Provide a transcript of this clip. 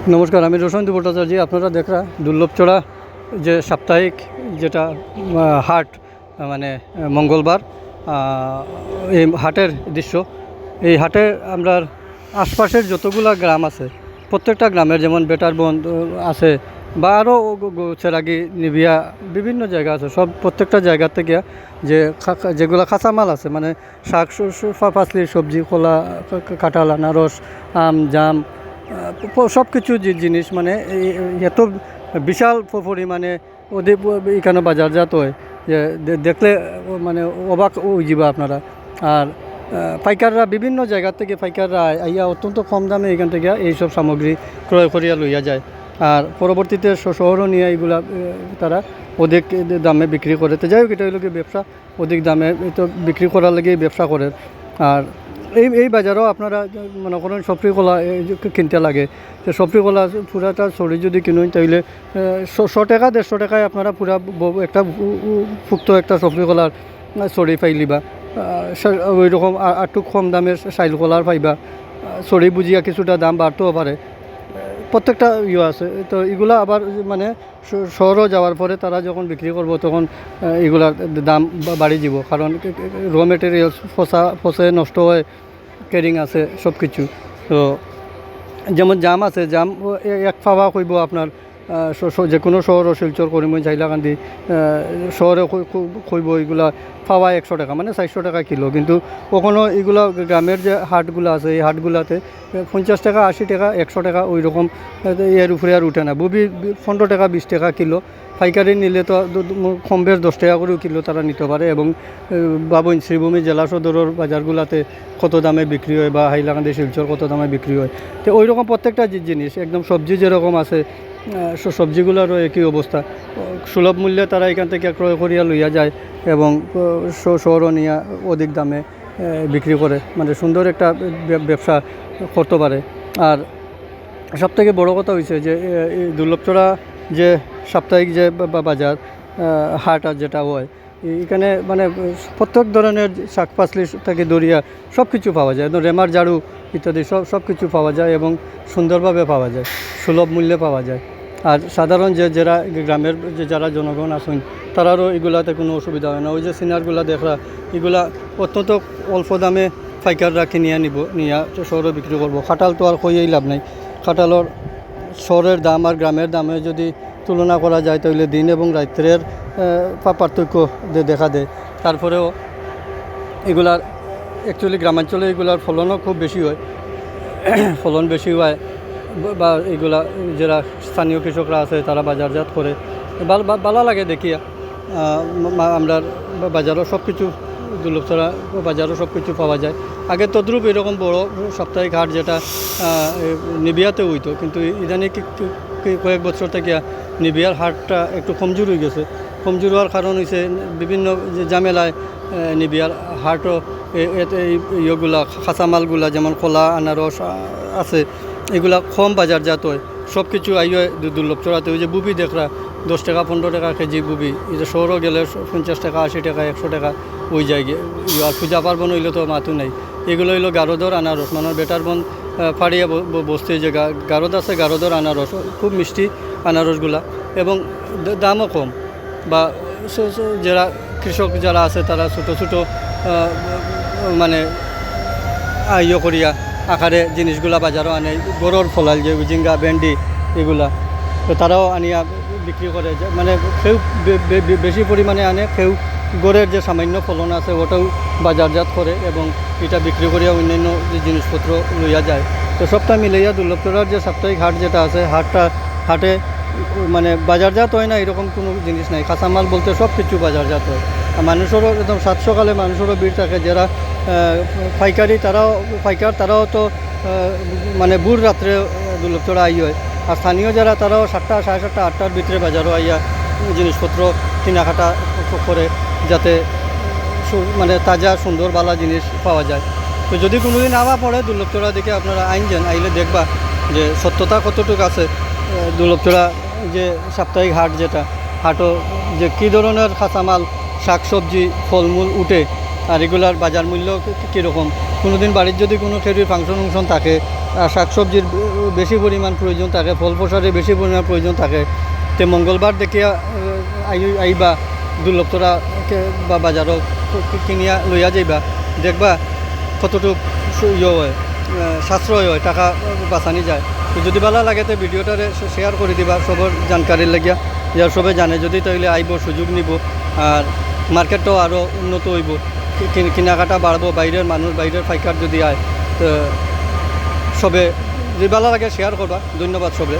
নমস্কার, আমি রোশন ভট্টাচার্য। আপনারা দেখরা দুর্লভচড়া যে সাপ্তাহিক যেটা হাট, মানে মঙ্গলবার এই হাটের দৃশ্য। এই হাটে আমরা আশপাশের যতগুলা গ্রাম আছে প্রত্যেকটা গ্রামের, যেমন বেটারবন আছে বা আরও চেরাগি, নিবিয়া, বিভিন্ন জায়গা আছে, সব প্রত্যেকটা জায়গা থেকে যে যেগুলো কাঁচামাল আছে, মানে শাক পাচলির সবজি, কলা, কাঁঠাল, আনারস, আম, জাম, সব কিছু জিনিস, মানে এত বিশাল পরিমাণে ওদের এখানে বাজারজাত হয় যে দেখলে মানে অবাক হয়ে যাবে আপনারা। আর পাইকাররা বিভিন্ন জায়গা থেকে পাইকাররা আইয়া অত্যন্ত কম দামে এখান থেকে এইসব সামগ্রী ক্রয় করিয়া লইয়া যায়। আর পরবর্তীতে শহরও নিয়ে এইগুলা তারা অধিক দামে বিক্রি করে। তো যাই হোক, এটা হইল কি ব্যবসা, অধিক দামে তো বিক্রি করার লাগেই ব্যবসা করে। আর এই বাজারও আপনারা মনে করেন সফরি কলা কিনতে লাগে, তো সফরি কলা পুরাটা ছড়ি যদি কিনুন তাইলে 100 টাকা 150 টাকায় আপনারা পুরা একটা ফুক্ত একটা সফরি কলার ছড়ি পাইলিবা। ওই রকম একটু কম দামের সাইল কলার পাইবা। ছড়ি বুঝিয়া কিছুটা দাম বাড়তেও পারে, প্রত্যেকটা আছে। তো এগুলা আবার মানে শহরও যাওয়ার পরে তারা যখন বিক্রি করব তখন এগুলার দাম বাড়ি যাব, কারণ র মেটেরিয়ালস ফসে নষ্ট হয়, ক্যারিং আছে সব কিছু। তো যেমন জাম আছে, জাম এক ফাওয়া কইব আপনার যে কোনো শহর, শিলচর, করিমগঞ্জ, হাইলাকান্দি শহরে কইব এগুলা ফাওয়া 100 টাকা, মানে 400 টাকা কিলো। কিন্তু কখনো এগুলো গ্রামের যে হাটগুলো আছে এই হাটগুলাতে 50 টাকা, 80 টাকা, 100 টাকা, ওই রকম এর উপরে আর উঠে না। বুবি 15 টাকা, 20 টাকা কিলো। পাইকারি নিলে তো কম বেশ 10 টাকা করেও কিলো তারা নিতে পারে। এবং বাবুন শ্রীভূমি জেলা সদরের বাজারগুলোতে কত দামে বিক্রি হয়, বা হাইলাকান্দি, শিলচর কত দামে বিক্রি হয়। তো ওই রকম প্রত্যেকটা জিনিস, একদম সবজি যেরকম আছে সবজিগুলোরও একই অবস্থা। সুলভ মূল্যে তারা এখান থেকে ক্রয় করিয়া লইয়া যায় এবং শহরও নিয়ে অধিক দামে বিক্রি করে, মানে সুন্দর একটা ব্যবসা করতে পারে। আর সবথেকে বড় কথা হয়েছে যে দুর্লভচড়া যে সাপ্তাহিক যে বাজার হাট আর যেটা হয়, এখানে মানে প্রত্যেক ধরনের শাকপাচলি থেকে দরিয়া সব কিছু পাওয়া যায়, রেমার ঝাড়ু ইত্যাদি সব কিছু পাওয়া যায় এবং সুন্দরভাবে পাওয়া যায়, সুলভ মূল্যে পাওয়া যায়। আর সাধারণ যারা গ্রামের যারা জনগণ আছেন তারারও এগুলাতে কোনো অসুবিধা হয় না। ওই যে সিনারগুলা দেখরা, এগুলা অত্যন্ত অল্প দামে পাইকাররা কিনিয়া নিয়ে শহরে বিক্রি করবো। কাঁঠাল তো আর কইয়েই লাভ নাই। কাঁঠালের শহরের দাম আর গ্রামের দামে যদি তুলনা করা যায় তাহলে দিন এবং রাত্রের পার্থক্য দেখা দেয়। তারপরেও এগুলার অ্যাকচুয়ালি গ্রামাঞ্চলে এগুলার ফলনও খুব বেশি হয়, ফলন বেশি হয়, বা এগুলা যারা স্থানীয় কৃষকরা আছে তারা বাজারজাত করে ভালো লাগে দেখিয়া। আমরা বাজারও সব কিছু, দুর্লভচড়া বাজারও সব কিছু পাওয়া যায়। আগে তদ্রুপ এরকম বড় সাপ্তাহিক হাট যেটা নিবিয়াতে হইতো, কিন্তু ইদানিং কয়েক বছর থেকে নিবিয়ার হাটটা একটু কমজোর হয়ে গেছে। কমজোর হওয়ার কারণ হয়েছে বিভিন্ন যে ঝামেলায় নিবিয়ার হাটও ইয়েগুলা কাঁচামালগুলা যেমন কলা, আনারস আছে, এগুলা কম বাজারজাত হয়। সব কিছু আইয় দুর্লভচড়াতে। ওই যে বুবি দেখরা 10 টাকা 15 টাকা কেজি বুবি, এই যে শহরও গেলে 50 টাকা, 80 টাকা, 100 টাকা ওই জায়গায়। আর পূজা পার্বণ হইলে তো মাথু নাই। এগুলো হইলো গারোদর আনারস, মানে বেটারবন ফাড়িয়া বসতে যে গারদ আছে, গারোদর আনারস খুব মিষ্টি আনারসগুলা, এবং দামও কম। বা যারা কৃষক যারা আছে তারা ছোটো ছোটো মানে ইয়ে করিয়া আকারে জিনিসগুলা বাজারও আনে, গরুর ফলাল যে ঝিঙ্গা, ভেন্ডি এগুলা, তো তারাও আনিয়া বিক্রি করে। মানে কেউ বেশি পরিমাণে আনে, কেউ গড়ের যে সামান্য ফলন আছে ওটাও বাজারজাত করে এবং এটা বিক্রি করিয়া অন্যান্য যে জিনিসপত্র লইয়া যায়। তো সবটা মিলাইয়া দুর্লভচড়ার যে সাপ্তাহিক হাট যেটা আছে, হাটে মানে বাজারজাত হয় না এরকম কোনো জিনিস নাই। কাঁচামাল বলতে সব কিছু বাজারজাত হয়। আর মানুষেরও একদম সাত সকালে মানুষেরও ভিড় থাকে। যারা পাইকারি তারাও তো মানে বুড় রাত্রে দুর্লভচড়া আই হয়। আর স্থানীয় যারা তারাও 7টা, 7:30, 8টার ভিতরে বাজারও আইয়া জিনিসপত্র কেনাকাটা করে, যাতে মানে তাজা সুন্দর বালা জিনিস পাওয়া যায়। তো যদি কোনোদিন আবার পড়ে দুর্লভচড়া দিকে আপনারা আইলে দেখবা যে সত্যতা কতটুকু আছে। দুর্লভচড়া যে সাপ্তাহিক হাট যেটা, হাটও যে কী ধরনের কাঁচামাল, শাকসবজি, ফলমূল উঠে, আর এগুলার বাজার মূল্য কীরকম কোনো দিন বাড়ির যদি কোনো খেরুই ফাংশন থাকে, শাকসবজির বেশি পরিমাণ প্রয়োজন থাকে, ফল ফসলের বেশি পরিমাণ প্রয়োজন থাকে, তে মঙ্গলবার দেখিয়া আইবা দুর্লভতরা বা বাজারও কিনিয়া লইয়া যাইবা, দেখবা কতটুক ইয়ে হয়, সাশ্রয় হয়, টাকা বাঁচানি যায়। তো যদি ভালো লাগে তো ভিডিওটারে শেয়ার করে দিবা সবার জানকারির লাগিয়া, যার সবাই জানে, যদি তাইলে আইব, সুযোগ নিব, আর মার্কেটটাও আরও উন্নত হইব, কেনাকাটা বাড়বো, বাইরের মানুষ, বাইরের পাইকার যদি আয়, তো সবে যদি ভালো লাগে শেয়ার করবা। ধন্যবাদ সবে।